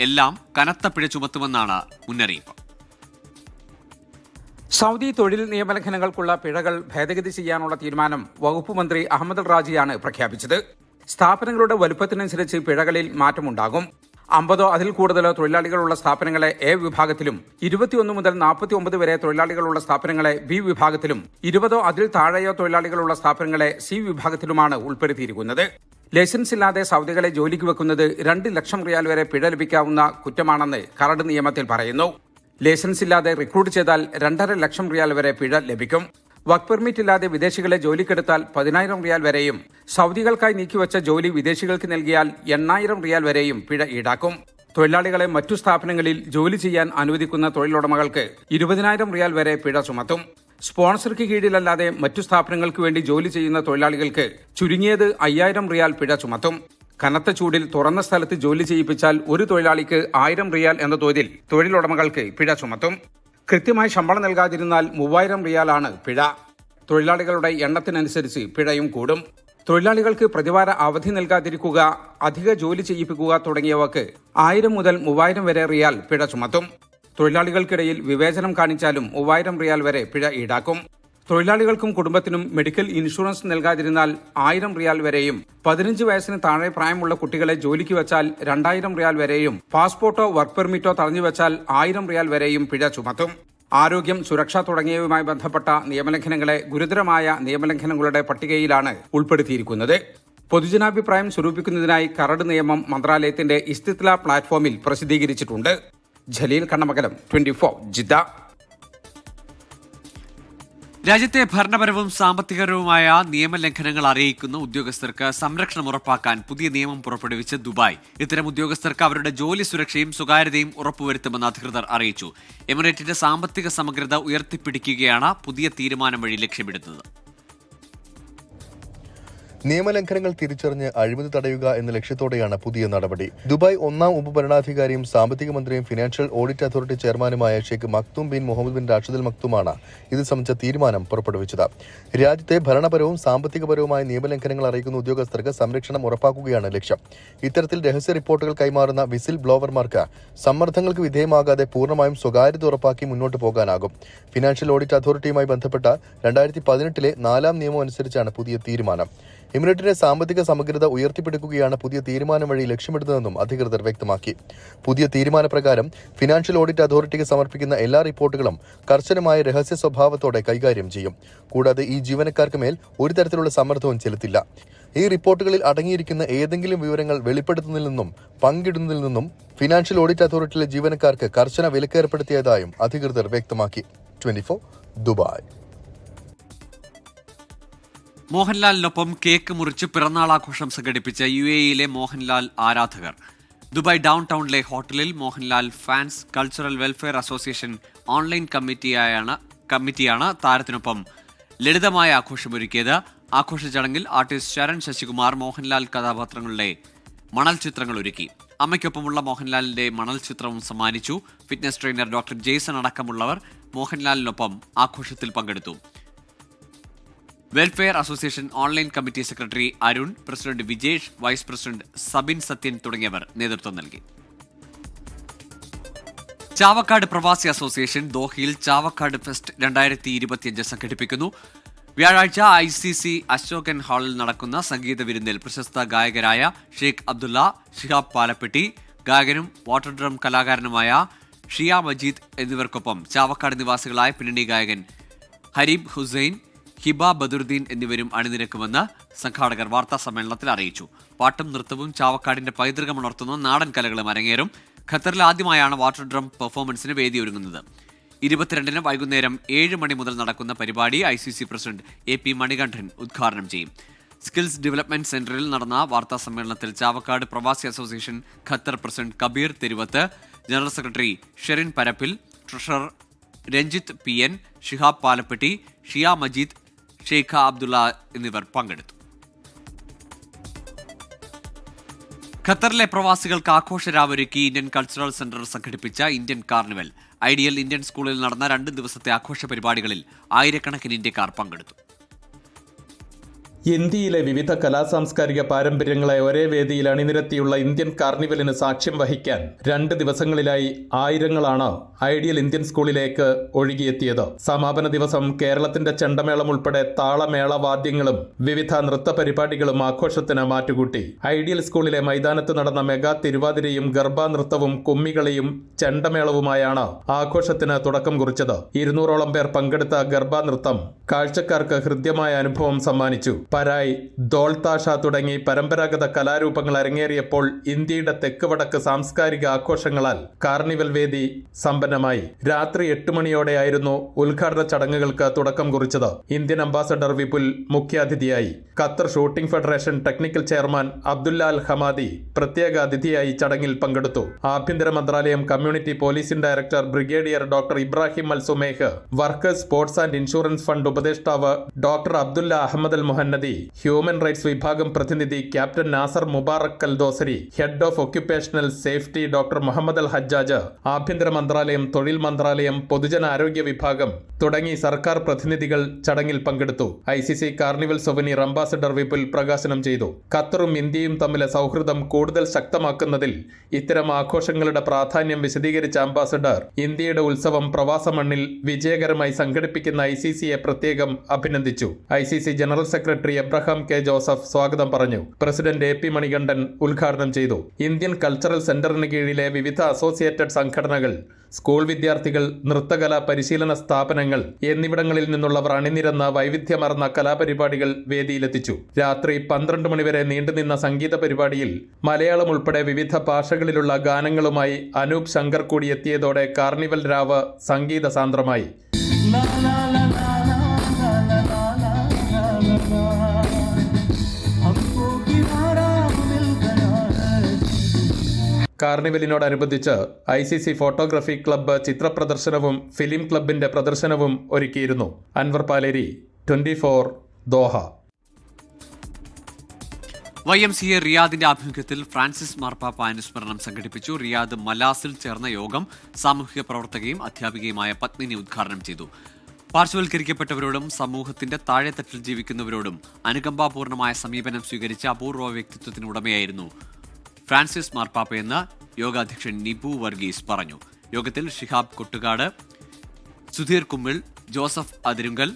എല്ലാം കനത്ത പിഴ ചുമത്തുമെന്നാണ് മുന്നറിയിപ്പ്. സൗദി തൊഴിൽ നിയമലംഘനങ്ങൾക്കുള്ള പിഴകൾ ഭേദഗതി ചെയ്യാനുള്ള തീരുമാനം വകുപ്പ് മന്ത്രി അഹമ്മദ് അൽ റാജിയാണ് പ്രഖ്യാപിച്ചത്. സ്ഥാപനങ്ങളുടെ വലുപ്പത്തിനനുസരിച്ച് പിഴകളിൽ മാറ്റമുണ്ടാകും. 50 അതിൽ കൂടുതലോ തൊഴിലാളികളുള്ള സ്ഥാപനങ്ങളെ A വിഭാഗത്തിലും 21 മുതൽ 49 വരെ തൊഴിലാളികളുള്ള സ്ഥാപനങ്ങളെ B വിഭാഗത്തിലും 20 അതിൽ താഴെയോ തൊഴിലാളികളുള്ള സ്ഥാപനങ്ങളെ C വിഭാഗത്തിലുമാണ് ഉൾപ്പെടുത്തിയിരിക്കുന്നത്. ലൈസൻസ് ഇല്ലാതെ സൗദികളെ ജോലിക്ക് വെക്കുന്നത് 2 ലക്ഷം റിയാൽ വരെ പിഴ ലഭിക്കാവുന്ന കുറ്റമാണെന്ന് കരട് നിയമത്തിൽ പറയുന്നു. ലൈസൻസ് ഇല്ലാതെ റിക്രൂട്ട് ചെയ്താൽ 2.5 ലക്ഷം റിയാൽ വരെ പിഴ ലഭിക്കും. വർക്ക് പെർമിറ്റ് ഇല്ലാതെ വിദേശികളെ ജോലിക്കെടുത്താൽ 10,000 റിയാൽ വരെയും സൗദികൾക്കായി നീക്കിവച്ച ജോലി വിദേശികൾക്ക് നൽകിയാൽ 8,000 റിയാൽ വരെയും പിഴ ഈടാക്കും. തൊഴിലാളികളെ മറ്റു സ്ഥാപനങ്ങളിൽ ജോലി ചെയ്യാൻ അനുവദിക്കുന്ന തൊഴിലുടമകൾക്ക് 20,000 റിയാൽ വരെ പിഴ ചുമത്തും. സ്പോൺസർക്ക് കീഴിലല്ലാതെ മറ്റു സ്ഥാപനങ്ങൾക്ക് വേണ്ടി ജോലി ചെയ്യുന്ന തൊഴിലാളികൾക്ക് ചുരുങ്ങിയത് 5,000 റിയാൽ പിഴ ചുമത്തും. കനത്ത ചൂടിൽ തുറന്ന സ്ഥലത്ത് ജോലി ചെയ്യിപ്പിച്ചാൽ ഒരു തൊഴിലാളിക്ക് 1,000 റിയാൽ എന്ന തോതിൽ തൊഴിലുടമകൾക്ക് പിഴ ചുമത്തും. കൃത്യമായി ശമ്പളം നൽകാതിരുന്നാൽ 3000 റിയാലാണ് പിഴ. തൊഴിലാളികളുടെ എണ്ണത്തിനനുസരിച്ച് പിഴയും കൂടും. തൊഴിലാളികൾക്ക് പ്രതിവാര അവധി നൽകാതിരിക്കുക, അധിക ജോലി ചെയ്യിപ്പിക്കുക തുടങ്ങിയവക്ക് 1000 മുതൽ 3000 വരെ റിയാൽ പിഴ ചുമത്തും. തൊഴിലാളികൾക്കിടയിൽ വിവേചനം കാണിച്ചാലും 3000 റിയാൽ വരെ പിഴ ഈടാക്കും. തൊഴിലാളികൾക്കും കുടുംബത്തിനും മെഡിക്കൽ ഇൻഷുറൻസ് നൽകാതിരുന്നാൽ 1000 റിയാൽ വരെയും, 15 വയസ്സിന് താഴെ പ്രായമുള്ള കുട്ടികളെ ജോലിക്ക് വെച്ചാൽ 2000 റിയാൽ വരെയും, പാസ്പോർട്ടോ വർക്ക് പെർമിറ്റോ തടഞ്ഞുവെച്ചാൽ 1000 റിയാൽ വരെയും പിഴ ചുമത്തും. ആരോഗ്യം, സുരക്ഷ തുടങ്ങിയവയുമായി ബന്ധപ്പെട്ട നിയമലംഘനങ്ങളെ ഗുരുതരമായ നിയമലംഘനങ്ങളുടെ പട്ടികയിലാണ് ഉൾപ്പെടുത്തിയിരിക്കുന്നത്. പൊതുജനാഭിപ്രായം സ്വരൂപിക്കുന്നതിനായി കരട് നിയമം മന്ത്രാലയത്തിന്റെ ഇസ്തിത്ല പ്ലാറ്റ്ഫോമിൽ പ്രസിദ്ധീകരിച്ചിട്ടുണ്ട്. ജലീൽ കണ്ണമംഗലം, 24 ജിദ്ദ. രാജ്യത്തെ ഭരണപരവും സാമ്പത്തികപരവുമായ നിയമലംഘനങ്ങൾ അറിയിക്കുന്ന ഉദ്യോഗസ്ഥർക്ക് സംരക്ഷണം ഉറപ്പാക്കാൻ പുതിയ നിയമം പുറപ്പെടുവിച്ച് ദുബായ്. ഇത്തരം ഉദ്യോഗസ്ഥർക്ക് അവരുടെ ജോലി സുരക്ഷയും സ്വകാര്യതയും ഉറപ്പുവരുത്തുമെന്ന് അധികൃതർ അറിയിച്ചു. എമിറേറ്റിന്റെ സാമ്പത്തിക സമഗ്രത ഉയർത്തിപ്പിടിക്കുകയാണ് പുതിയ തീരുമാനം വഴി ലക്ഷ്യമിടുന്നത്. നിയമലംഘനങ്ങൾ തിരിച്ചറിഞ്ഞ് അഴിമതി തടയുക എന്ന ലക്ഷ്യത്തോടെയാണ് പുതിയ നടപടി. ദുബായ് 1ാം ഉപഭരണാധികാരിയും സാമ്പത്തിക മന്ത്രിയും ഫിനാൻഷ്യൽ ഓഡിറ്റ് അതോറിറ്റി ചെയർമാനുമായ Sheikh Maktoum bin Mohammed bin Rashid Al മക്തൂമാണ് ഇത് സംബന്ധിച്ച തീരുമാനം പുറപ്പെടുവിച്ചത്. രാജ്യത്തെ ഭരണപരവും സാമ്പത്തികപരവുമായ നിയമലംഘനങ്ങൾ അറിയിക്കുന്ന ഉദ്യോഗസ്ഥർക്ക് സംരക്ഷണം ഉറപ്പാക്കുകയാണ് ലക്ഷ്യം. ഇത്തരത്തിൽ രഹസ്യ റിപ്പോർട്ടുകൾ കൈമാറുന്ന വിസിൽ ബ്ലോവർമാർക്ക് സമ്മർദ്ദങ്ങൾക്ക് വിധേയമാകാതെ പൂർണ്ണമായും സ്വകാര്യത ഉറപ്പാക്കി മുന്നോട്ട് പോകാനാകും. ഫിനാൻഷ്യൽ ഓഡിറ്റ് അതോറിറ്റിയുമായി ബന്ധപ്പെട്ട 2018 4ാം നിയമം അനുസരിച്ചാണ് പുതിയ തീരുമാനം. എമിറേറ്റിന്റെ സാമ്പത്തിക സമഗ്രത ഉയർത്തിപ്പിടിക്കുകയാണ് പുതിയ തീരുമാനം വഴി ലക്ഷ്യമിടുന്നതെന്നും അധികൃതർ വ്യക്തമാക്കി. പുതിയ തീരുമാനപ്രകാരം ഫിനാൻഷ്യൽ ഓഡിറ്റ് അതോറിറ്റിക്ക് സമർപ്പിക്കുന്ന എല്ലാ റിപ്പോർട്ടുകളും കർശനമായ രഹസ്യ സ്വഭാവത്തോടെ കൈകാര്യം ചെയ്യും. കൂടാതെ ഈ ജീവനക്കാർക്ക് മേൽ ഒരു തരത്തിലുള്ള സമ്മർദ്ദവും ചെലുത്തില്ല. ഈ റിപ്പോർട്ടുകളിൽ അടങ്ങിയിരിക്കുന്ന ഏതെങ്കിലും വിവരങ്ങൾ വെളിപ്പെടുത്തുന്നതിൽ നിന്നും പങ്കിടുന്നതിൽ നിന്നും ഫിനാൻഷ്യൽ ഓഡിറ്റ് അതോറിറ്റിയിലെ ജീവനക്കാർക്ക് കർശന വിലക്കേർപ്പെടുത്തിയതായും അധികൃതർ വ്യക്തമാക്കി. 24 ദുബായ്. മോഹൻലാലിനൊപ്പം കേക്ക് മുറിച്ച് പിറന്നാൾ ആഘോഷം സംഘടിപ്പിച്ച UAE-യിലെ മോഹൻലാൽ ആരാധകർ. ദുബായ് ഡൗൺ ടൗണിലെ ഹോട്ടലിൽ Mohanlal fans cultural welfare association online കമ്മിറ്റിയാണ് താരത്തിനൊപ്പം ലളിതമായ ആഘോഷമൊരുക്കിയത്. ആഘോഷ ചടങ്ങിൽ ആർട്ടിസ്റ്റ് ശരൺ ശശികുമാർ മോഹൻലാൽ കഥാപാത്രങ്ങളുടെ മണൽ ചിത്രങ്ങൾ ഒരുക്കി. അമ്മയ്ക്കൊപ്പമുള്ള മോഹൻലാലിന്റെ മണൽ ചിത്രവും സമ്മാനിച്ചു. ഫിറ്റ്നസ് ട്രെയിനർ ഡോക്ടർ ജെയ്സൺ അടക്കമുള്ളവർ മോഹൻലാലിനൊപ്പം ആഘോഷത്തിൽ പങ്കെടുത്തു. Welfare association online committee secretary Arun, president Vijesh, vice president Sabin Sathyan തുടങ്ങിയവർ നേതൃത്വം നൽകി. ചാവക്കാട് പ്രവാസി അസോസിയേഷൻ ദോഹയിൽ ചാവക്കാട് ഫെസ്റ്റ് 2025 സംഘടിപ്പിക്കുന്നു. വ്യാഴാഴ്ച ICC അശോകൻ ഹാളിൽ നടക്കുന്ന സംഗീത വിരുന്നിൽ പ്രശസ്ത ഗായകരായ ഷെയ്ഖ് അബ്ദുള്ള, ഷിഹാബ് പാലപ്പെട്ടി, ഗായകനും വാട്ടർ ഡ്രം കലാകാരനുമായ ഷിയ മജീദ് എന്നിവർക്കൊപ്പം ചാവക്കാട് നിവാസികളായ പിന്നണി ഗായകൻ ഹരീബ് ഹുസൈൻ, ഹിബ ബദറുദ്ദീൻ എന്നിവരും അണിനിരക്കുമെന്ന് സംഘാടകർ വാർത്താസമ്മേളനത്തിൽ അറിയിച്ചു. പാട്ടും നൃത്തവും ചാവക്കാടിന്റെ പൈതൃകമുണർത്തുന്ന നാടൻ കലകളും അരങ്ങേറും. ഖത്തറിൽ ആദ്യമായാണ് വാട്ടർ ഡ്രം പെർഫോമൻസിന് വേദിയൊരുങ്ങുന്നത്. 22-ന് വൈകുന്നേരം 7 മണി മുതൽ നടക്കുന്ന പരിപാടി ICC പ്രസിഡന്റ് AP മണികണ്ഠൻ ഉദ്ഘാടനം ചെയ്യും. സ്കിൽസ് ഡെവലപ്മെന്റ് സെന്ററിൽ നടന്ന വാർത്താസമ്മേളനത്തിൽ Chavakkad Pravasi association Qatar president Kabeer Theruvath, general secretary Sherin Parappil, treasurer Ranjith PN, Shihab Palappetty, Shiya Majeed, Sheikh Abdulla എന്നിവർ പങ്കെടുത്തു. ഖത്തറിലെ പ്രവാസികൾക്ക് ആഘോഷരാവൊരുക്കി ഇന്ത്യൻ കൾച്ചറൽ സെന്റർ സംഘടിപ്പിച്ച ഇന്ത്യൻ കാർണിവൽ. ഐഡിയൽ ഇന്ത്യൻ സ്കൂളിൽ നടന്ന 2 ദിവസത്തെ ആഘോഷ പരിപാടികളിൽ ആയിരക്കണക്കിന് ഇന്ത്യക്കാർ പങ്കെടുത്തു. ഇന്ത്യയിലെ വിവിധ കലാസാംസ്കാരിക പാരമ്പര്യങ്ങളെ ഒരേ വേദിയിൽ അണിനിരത്തിയുള്ള ഇന്ത്യൻ കാർണിവലിന് സാക്ഷ്യം വഹിക്കാൻ 2 ദിവസങ്ങളിലായി ആയിരങ്ങളാണ് ഐഡിയൽ ഇന്ത്യൻ സ്കൂളിലേക്ക് ഒഴുകിയെത്തിയത്. സമാപന ദിവസം കേരളത്തിന്റെ ചെണ്ടമേളം ഉൾപ്പെടെ താളമേള വാദ്യങ്ങളും വിവിധ നൃത്ത പരിപാടികളും ആഘോഷത്തിന് മാറ്റുകൂട്ടി. ഐഡിയൽ സ്കൂളിലെ മൈതാനത്ത് നടന്ന മെഗാ തിരുവാതിരയും ഗർഭാ നൃത്തവും കുമ്മികളിയും ചെണ്ടമേളവുമായാണ് ആഘോഷത്തിന് തുടക്കം കുറിച്ചത്. 200ഓളം പേർ പങ്കെടുത്ത ഗർഭാ നൃത്തം കാഴ്ചക്കാർക്ക് ഹൃദ്യമായ അനുഭവം സമ്മാനിച്ചു. പരായ്, ദോൾതാഷ തുടങ്ങി പരമ്പരാഗത കലാരൂപങ്ങൾ അരങ്ങേറിയപ്പോൾ ഇന്ത്യയുടെ തെക്ക് വടക്ക് സാംസ്കാരിക ആഘോഷങ്ങളാൽ കാർണിവൽ വേദി സമ്പന്നമായി. രാത്രി 8 മണിയോടെയായിരുന്നു ഉദ്ഘാടന ചടങ്ങുകൾക്ക് തുടക്കം കുറിച്ചത്. ഇന്ത്യൻ അംബാസഡർ വിപുൽ മുഖ്യാതിഥിയായി. Qatar shooting federation technical chairman Abdulla Al Hamadi പ്രത്യേക അതിഥിയായി ചടങ്ങിൽ പങ്കെടുത്തു. ആഭ്യന്തര മന്ത്രാലയം community policing director brigadier doctor Ibrahim Al Sumeh, workers sports and insurance fund ഉപദേഷ്ടാവ് doctor Abdulla Ahmed Al Muhannadi, മേധാവി ഹ്യൂമൻ റൈറ്റ്സ് വിഭാഗം പ്രതിനിധി captain Nasser Mubarak Al Dosari, head of occupational safety doctor Mohammed Al Hajjaj, ആഭ്യന്തര മന്ത്രാലയം, തൊഴിൽ മന്ത്രാലയം, പൊതുജനാരോഗ്യ വിഭാഗം തുടങ്ങി സർക്കാർ പ്രതിനിധികൾ ചടങ്ങിൽ പങ്കെടുത്തു. ICC carnival souvenir ambassador Vipul പ്രകാശനം ചെയ്തു. ഖത്തറും ഇന്ത്യയും തമ്മിലെ സൗഹൃദം കൂടുതൽ ശക്തമാക്കുന്നതിൽ ഇത്തരം ആഘോഷങ്ങളുടെ പ്രാധാന്യം വിശദീകരിച്ച അംബാസഡർ ഇന്ത്യയുടെ ഉത്സവം പ്രവാസ മണ്ണിൽ വിജയകരമായി സംഘടിപ്പിക്കുന്ന ICCയെ പ്രത്യേകം അഭിനന്ദിച്ചു. ICC general secretary Abraham K Joseph സ്വാഗതം പറഞ്ഞു. പ്രസിഡന്റ് AP മണികണ്ഠൻ ഉദ്ഘാടനം ചെയ്തു. ഇന്ത്യൻ കൾച്ചറൽ സെന്ററിന് കീഴിലെ വിവിധ അസോസിയേറ്റഡ് സംഘടനകൾ, സ്കൂൾ വിദ്യാർത്ഥികൾ, നൃത്തകലാ പരിശീലന സ്ഥാപനങ്ങൾ എന്നിവിടങ്ങളിൽ നിന്നുള്ളവർ അണിനിരന്ന വൈവിധ്യമാർന്ന കലാപരിപാടികൾ വേദിയിലെത്തിച്ചു. രാത്രി 12 മണിവരെ നീണ്ടുനിന്ന സംഗീത പരിപാടിയിൽ മലയാളം ഉൾപ്പെടെ വിവിധ ഭാഷകളിലുള്ള ഗാനങ്ങളുമായി അനൂപ് ശങ്കർ കൂടി എത്തിയതോടെ കാർണിവൽ രാവ് സംഗീത സാന്ദ്രമായി. കാർണിവലിനോടനുബന്ധിച്ച് ICC ഫോട്ടോഗ്രാഫി ക്ലബ്ബ് ചിത്രപ്രദർശനവും ഫിലിം ക്ലബിന്റെ പ്രദർശനവും ഒരുക്കിയിരുന്നു. അൻവർ പാലേരി, 24 ദോഹ. YMCA റിയാദിന്റെ ആഭിമുഖ്യത്തിൽ ഫ്രാൻസിസ് മാർപ്പാപ്പ അനുസ്മരണം സംഘടിപ്പിച്ചു. റിയാദ് മലാസിൽ ചേർന്ന യോഗം സാമൂഹിക പ്രവർത്തകയും അധ്യാപികയുമായ പത്മിനി ഉദ്ഘാടനം ചെയ്തു. പാർശ്വവൽക്കരിക്കപ്പെട്ടവരോടും സമൂഹത്തിന്റെ താഴെത്തട്ടിൽ ജീവിക്കുന്നവരോടും അനുകമ്പാപൂർണമായ സമീപനം സ്വീകരിച്ച അപൂർവ വ്യക്തിത്വത്തിനുടമയായിരുന്നു ഫ്രാൻസിസ് മാർപ്പാപ്പയെന്ന് യോഗാധ്യക്ഷൻ നിബു വർഗീസ് പറഞ്ഞു. യോഗത്തിൽ ഷിഹാബ് കൊട്ടുകാട്, സുധീർ കുമ്മിൾ, ജോസഫ് അതിരുങ്കൽ,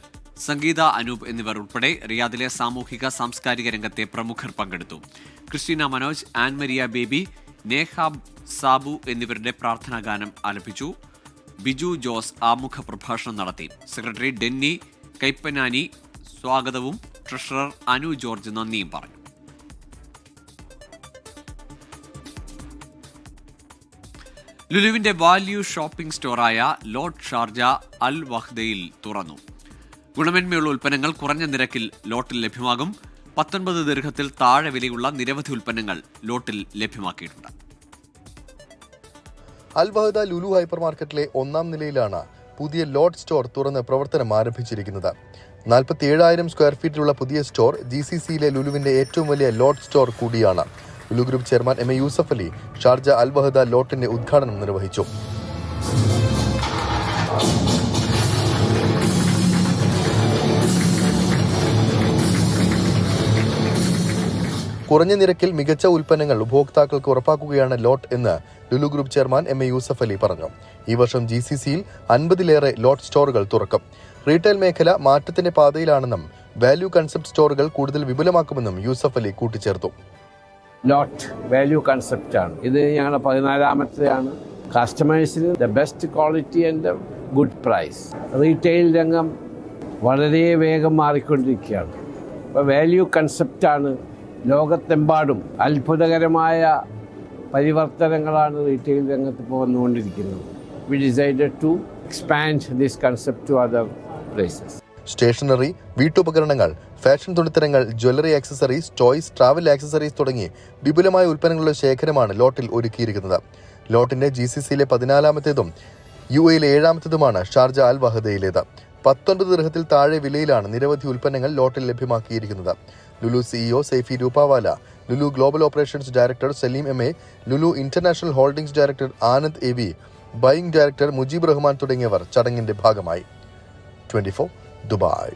സംഗീത അനൂപ് എന്നിവർ ഉൾപ്പെടെ റിയാദിലെ സാമൂഹിക സാംസ്കാരിക രംഗത്തെ പ്രമുഖർ പങ്കെടുത്തു. ക്രിസ്റ്റീന മനോജ്, ആൻമരിയ ബേബി, നേഹാബ് സാബു എന്നിവരുടെ പ്രാർത്ഥനാ ഗാനം ആലപിച്ചു. ബിജു ജോസ് ആമുഖ പ്രഭാഷണം നടത്തി. സെക്രട്ടറി ഡെന്നി കൈപ്പനാനി സ്വാഗതവും ട്രഷറർ അനു ജോർജ് നന്ദിയും പറഞ്ഞു. ലുലുവിന്റെ വാല്യൂ ഷോപ്പിംഗ് സ്റ്റോറായ ലോട്ട് ഷാർജ അൽ വഹ്ദയിൽ തുറന്നു. ഗുണമേന്മയുള്ള ഉൽപ്പന്നങ്ങൾ കുറഞ്ഞ നിരക്കിൽ ലോട്ടിൽ ലഭ്യമാകും. 19 ദിർഹത്തിൽ താഴെ വിലയുള്ള നിരവധി ഉൽപ്പന്നങ്ങൾ ലോട്ടിൽ ലഭ്യമാക്കിയിട്ടുണ്ട്. അൽ വഹദ ലുലു ഹൈപ്പർ മാർക്കറ്റിലെ 1ാം നിലയിലാണ് പുതിയ ലോട്ട് സ്റ്റോർ തുറന്ന് പ്രവർത്തനം ആരംഭിച്ചിരിക്കുന്നത്. 47,000 സ്ക്വയർ ഫീറ്റിലുള്ള പുതിയ സ്റ്റോർ GCCയിലെ ലുലുവിന്റെ ഏറ്റവും വലിയ ലോട്ട് സ്റ്റോർ കൂടിയാണ്. Lulu group chairman MA Yusuff Ali Sharjah Al Wahda ലോട്ടിന്റെ ഉദ്ഘാടനം നിർവഹിച്ചു. കുറഞ്ഞ നിരക്കിൽ മികച്ച ഉൽപ്പന്നങ്ങൾ ഉപഭോക്താക്കൾക്ക് ഉറപ്പാക്കുകയാണ് ലോട്ട് എന്ന് Lulu group chairman MA Yusuff Ali പറഞ്ഞു. ഈ വർഷം GCCയിൽ 50-ലേറെ ലോട്ട് സ്റ്റോറുകൾ തുറക്കും. റീറ്റെയിൽ മേഖല മാറ്റത്തിന്റെ പാതയിലാണെന്നും വാല്യൂ കൺസെപ്റ്റ് സ്റ്റോറുകൾ കൂടുതൽ വിപുലമാക്കുമെന്നും യൂസഫ് അലി കൂട്ടിച്ചേർത്തു. ലോട്ട് വാല്യൂ കൺസെപ്റ്റാണ് ഇത്. ഞങ്ങളുടെ 14ാമത്തെയാണ്. കസ്റ്റമേഴ്സിന് the best quality and good price. Retail രംഗം വളരെ വേഗം മാറിക്കൊണ്ടിരിക്കുകയാണ്. അപ്പോൾ വാല്യൂ കൺസെപ്റ്റാണ് ലോകത്തെമ്പാടും. അത്ഭുതകരമായ പരിവർത്തനങ്ങളാണ് റീറ്റെയിൽ രംഗത്ത് ഇപ്പോൾ വന്നുകൊണ്ടിരിക്കുന്നത്. We decided to expand this concept to other places. Stationery, വീട്ടുപകരണങ്ങൾ, ഫാഷൻ തുണിത്തരങ്ങൾ, jewellery accessories, toys, travel accessories തുടങ്ങി വിപുലമായ ഉൽപ്പന്നങ്ങളുടെ ശേഖരമാണ് ലോട്ടിൽ ഒരുക്കിയിരിക്കുന്നത്. ലോട്ടിന്റെ GCCയിലെ 14ാമത്തേതും UAEയിലെ 7ാമത്തേതുമാണ് ഷാർജ അൽ വഹദയിലേത്. 19 ദിർഹത്തിൽ താഴെ വിലയിലാണ് നിരവധി ഉൽപ്പന്നങ്ങൾ ലോട്ടിൽ ലഭ്യമാക്കിയിരിക്കുന്നത്. Lulu CEO Saifee Rupawala, Lulu global operations director Saleem MA, Lulu international holdings director Anand AV, buying director Mujeeb Rahman തുടങ്ങിയവർ ചടങ്ങിന്റെ ഭാഗമായി. 24 ദുബായ്.